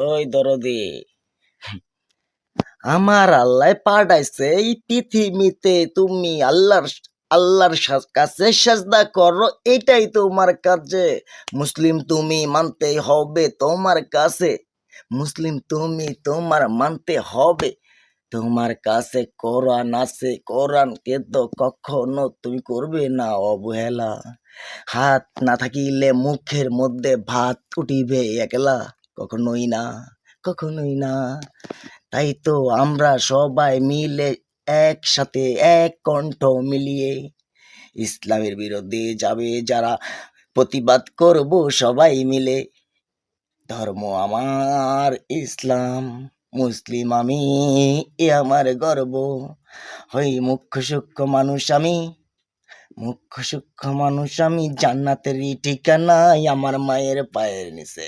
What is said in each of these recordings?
ওই দরদি, আমার আল্লাহ পাঠাইছে এই পৃথিবীতে, তুমি আল্লাহর কাছে সাজদা করো, এটাই তোমার কাছে। মুসলিম তুমি মানতে হবে তোমার কাছে, মুসলিম তুমি তোমার মানতে হবে তোমার কাছে। কোরআন আছে, কোরআনকে তো কখনো তুমি করবে না অবহেলা। হাত না থাকিলে মুখের মধ্যে ভাত উঠিবে একলা, কখনোই না, কখনোই না। তাই তো আমরা সবাই মিলে একসাথে এক কণ্ঠ মিলিয়ে ইসলামের বিরুদ্ধে যাবে যারা, প্রতিবাদ করব সবাই মিলে। ধর্ম আমার ইসলাম, মুসলিম আমি, এ আমার গর্ব। হই মুখ্য সূক্ষ্ম মানুষ আমি, মুখ্য সূক্ষ্ম মানুষ আমি, জান্নাতেরই ঠিকানাই আমার মায়ের পায়ের নিচে।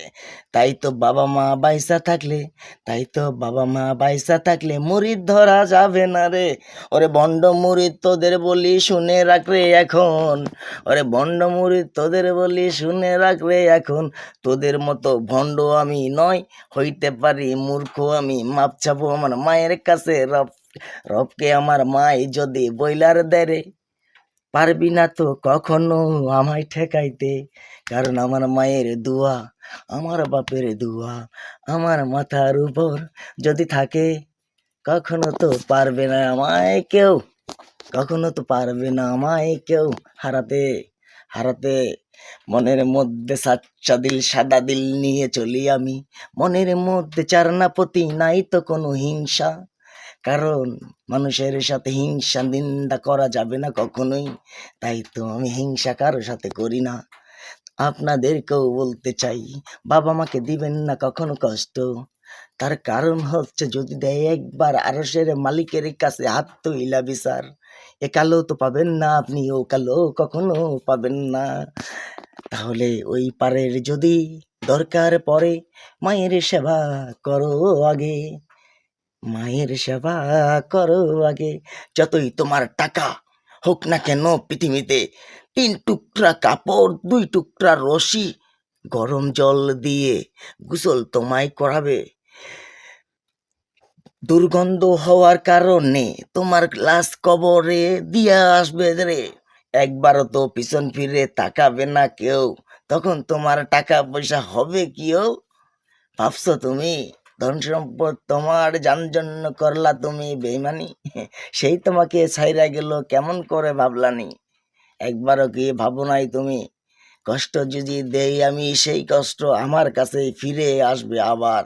তাই তো বাবা মা বাইসা থাকলে, তাই তো বাবা মা বাইসা থাকলে মুরিদ ধরা যাবে না রে। ওরে ভণ্ড মুরিদ তোদের বলি শুনে রাখ রে এখন, ওরে ভণ্ড মুরিদ তোদের বলি শুনে রাখ রে এখন। তোদের মতো ভণ্ড আমি নয়, হইতে পারি মূর্খ আমি, মাপ চাবো আমার মায়ের কাছে। রবকে আমার মাই যদি বইলার দেয় রে, পারবি না তো কখনো আমায় ঠেকাইতে। কারণ আমার মায়ের দোয়া, আমার বাপের দোয়া আমার মাথার উপর যদি থাকে, কখনো তো পারবে না আমায় কেউ, কখনো তো পারবে না আমায় কেউ হারাতে, হারাতে। মনের মধ্যে সাচ্চা দিল সাদা দিল নিয়ে চলি আমি, মনের মধ্যে চারনাপতি নাই তো কোনো হিংসা। কারণ মানুষের সাথে হিংসা নিন্দা করা যাবে না কখনোই। তাই তো আমি হিংসা কারোর সাথে করি না। আপনাদেরকেও বলতে চাই, বাবা মাকে দিবেন না কখনো কষ্ট। তার কারণ হচ্ছে যদি দেয় একবার আরশের মালিকের কাছে হাত তুইলা বিচার, এ কালো তো পাবেন না আপনি, ও কালো কখনো পাবেন না। তাহলে ওই পারের যদি দরকার পড়ে, মায়ের সেবা করো আগে, মায়ের সেবা করো আগে। যতই তোমার টাকা হোক না কেন পৃথিবীতে, 3 টুকরা কাপড় 2 টুকরা রশি, গরম জল দিয়ে গোসল তোমায় করাবে। দুর্গন্ধ হওয়ার কারণে তোমার লাশ কবরে দিয়া আসবে রে। একবারও তো পিছন ফিরে তাকাবে না কেউ, তখন তোমার টাকা পয়সা হবে কিও? ভাবছো তুমি ধন সম্পদ তোমার যার জন্য করলা তুমি বেইমানি, সেই তোমাকে ছাইরা গেল কেমন করে ভাবলানি? একবারও কি ভাবো নাই তুমি? কষ্ট যদি দেই আমি, সেই কষ্ট আমার কাছে ফিরে আসবে আবার।